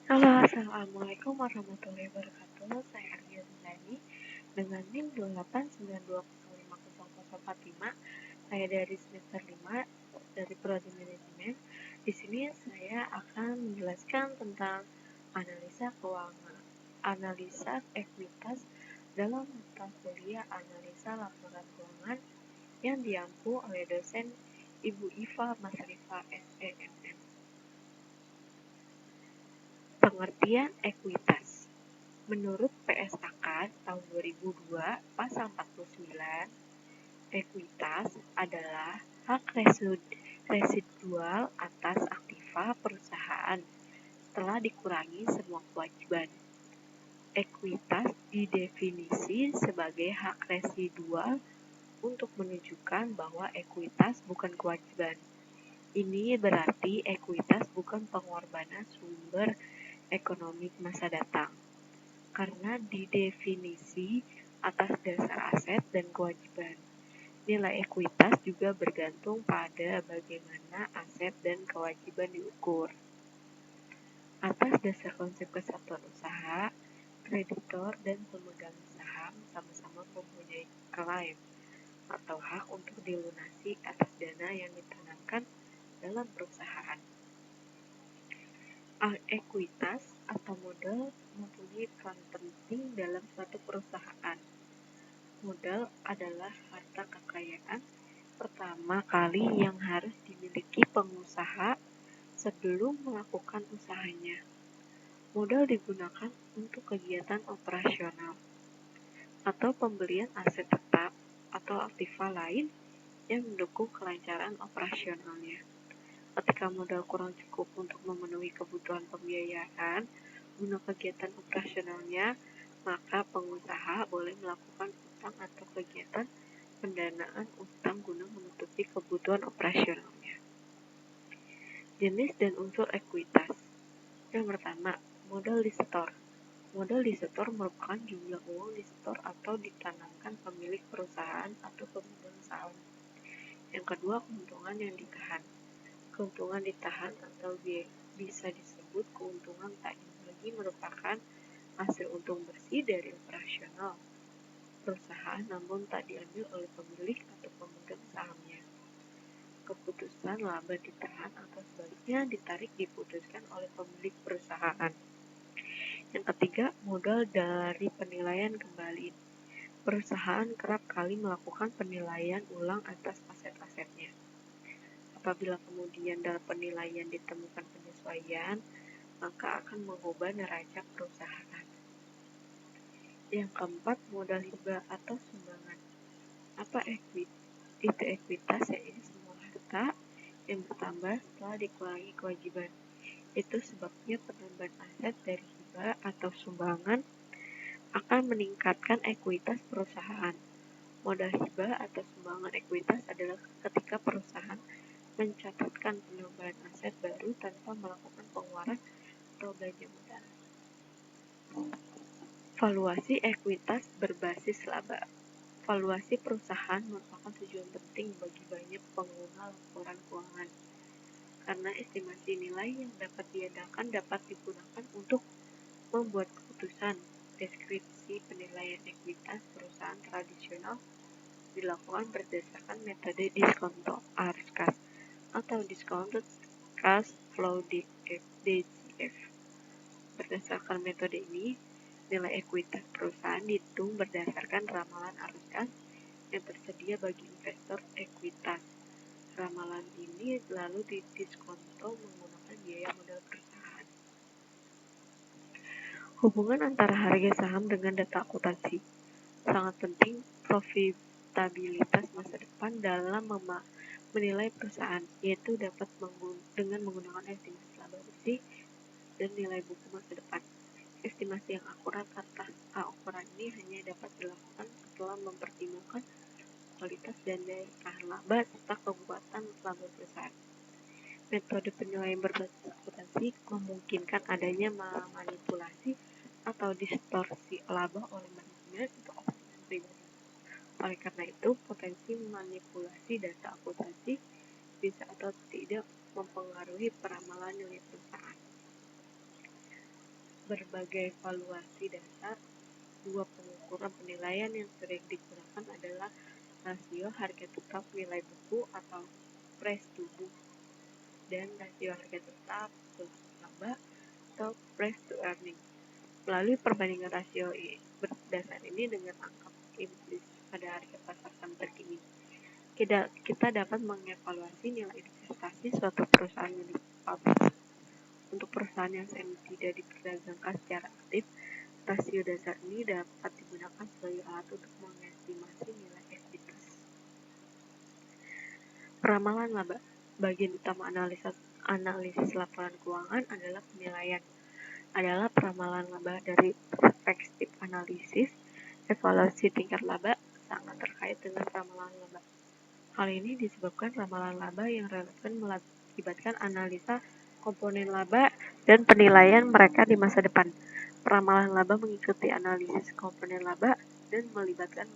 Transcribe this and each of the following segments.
Halo, Assalamualaikum warahmatullahi wabarakatuh. Saya Ardia Zani dengan NIM 2892005045. Saya dari semester 5 dari Prodi Manajemen. Di sini saya akan menjelaskan tentang analisa keuangan, analisa ekuitas dalam mata kuliah analisa laporan keuangan yang diampu oleh dosen Ibu Iva Masrifa SEMM. Pengertian ekuitas. Menurut PSAK tahun 2002 pasal 49, ekuitas adalah hak residual atas aktiva perusahaan setelah dikurangi semua kewajiban. Ekuitas didefinisi sebagai hak residual untuk menunjukkan bahwa ekuitas bukan kewajiban. Ini berarti ekuitas bukan pengorbanan sumber ekonomi masa datang, karena didefinisi atas dasar aset dan kewajiban. Nilai ekuitas juga bergantung pada bagaimana aset dan kewajiban diukur. Atas dasar konsep kesatuan usaha, kreditor dan pemegang saham sama-sama mempunyai klaim atau hak untuk dilunasi atas dana yang ditanamkan dalam perusahaan. Ekuitas atau modal mempunyai peran penting dalam suatu perusahaan. Modal adalah harta kekayaan pertama kali yang harus dimiliki pengusaha sebelum melakukan usahanya. Modal digunakan untuk kegiatan operasional atau pembelian aset tetap atau aktiva lain yang mendukung kelancaran operasionalnya. Ketika modal kurang cukup untuk memenuhi kebutuhan pembiayaan guna kegiatan operasionalnya, maka pengusaha boleh melakukan utang atau kegiatan pendanaan utang guna menutupi kebutuhan operasionalnya. Jenis dan unsur ekuitas. Yang pertama, modal disetor. Modal disetor merupakan jumlah uang disetor atau ditanamkan pemilik perusahaan atau pemegang saham. Yang kedua, keuntungan yang ditahan. Keuntungan ditahan atau bisa disebut keuntungan tak dibagi merupakan hasil untung bersih dari operasional perusahaan namun tak diambil oleh pemilik atau pemegang sahamnya. Keputusan laba ditahan atau sebaliknya ditarik diputuskan oleh pemilik perusahaan. Yang ketiga, modal dari penilaian kembali. Perusahaan kerap kali melakukan penilaian ulang atas aset-asetnya. Apabila kemudian dalam penilaian ditemukan penyesuaian, maka akan mengubah neraca perusahaan. Yang keempat, modal hibah atau sumbangan. Apa itu ekuitas? Yaitu semua harta yang bertambah setelah dikurangi kewajiban. Itu sebabnya penambahan aset dari hibah atau sumbangan akan meningkatkan ekuitas perusahaan. Modal hibah atau sumbangan ekuitas adalah ketika perusahaan mencatatkan penambahan aset baru tanpa melakukan pengeluaran atau belanja modal. Valuasi ekuitas berbasis laba. Valuasi perusahaan merupakan tujuan penting bagi banyak pengguna laporan keuangan, karena estimasi nilai yang dapat diandalkan dapat digunakan untuk membuat keputusan. Deskripsi penilaian ekuitas perusahaan tradisional dilakukan berdasarkan metode diskonto arus kas atau discounted cash flow DCF. Berdasarkan metode ini, nilai ekuitas perusahaan dihitung berdasarkan ramalan arus kas yang tersedia bagi investor ekuitas. Ramalan ini lalu didiskonto menggunakan biaya modal perusahaan. Hubungan antara harga saham dengan data akuntansi. Sangat penting profitabilitas masa depan dalam menilai perusahaan, yaitu dapat dengan menggunakan estimasi laba bersih dan nilai buku masa depan. Estimasi yang akurat atas ukuran ini hanya dapat dilakukan setelah mempertimbangkan kualitas dan daya tahan laba serta kekuatan laba perusahaan. Metode penilaian berbasis akuntansi memungkinkan adanya manipulasi atau distorsi laba oleh manajemen untuk kepentingan pribadi. Oleh karena itu, potensi manipulasi data akuntansi bisa atau tidak mempengaruhi peramalan nilai perusahaan. berbagai valuasi dasar, dua pengukuran penilaian yang sering digunakan adalah rasio harga tetap nilai buku atau price to book dan rasio harga tetap plus laba atau price to earning. Melalui perbandingan rasio berdasar ini dengan angka implisit pada harga pasar saham terkini, kita dapat mengevaluasi nilai investasi suatu perusahaan milik publik. Untuk perusahaan yang tidak diperdagangkan secara aktif, rasio dasar ini dapat digunakan sebagai alat untuk mengestimasi nilai ekuitas. Peramalan laba. Bagian utama analisis laporan keuangan adalah penilaian. Adalah peramalan laba dari perspektif analisis. Evaluasi tingkat laba sangat terkait dengan ramalan laba. Hal ini disebabkan ramalan laba yang relevan melibatkan analisa komponen laba dan penilaian mereka di masa depan. Peramalan laba mengikuti analisis komponen laba dan melibatkan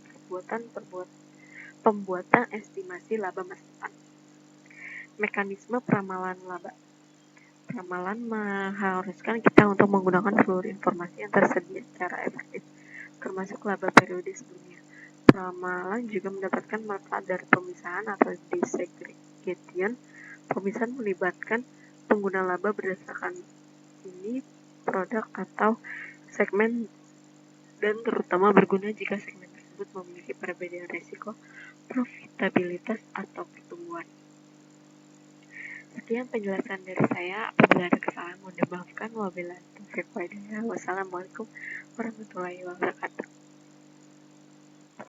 pembuatan estimasi laba masa depan. Mekanisme peramalan laba. Peramalan mengharuskan kita untuk menggunakan seluruh informasi yang tersedia secara efektif, termasuk laba periode sebelumnya. Peramalan juga mendapatkan manfaat dari pemisahan atau disaggregation. Pemisahan melibatkan pengguna laba berdasarkan ini produk atau segmen dan terutama berguna jika segmen tersebut memiliki perbedaan risiko, profitabilitas, atau pertumbuhan. Sekian penjelasan dari saya. Apabila ada kesalahan mohon dimaafkan. Wabillahi taufiq wal hidayah. Wassalamualaikum warahmatullahi wabarakatuh.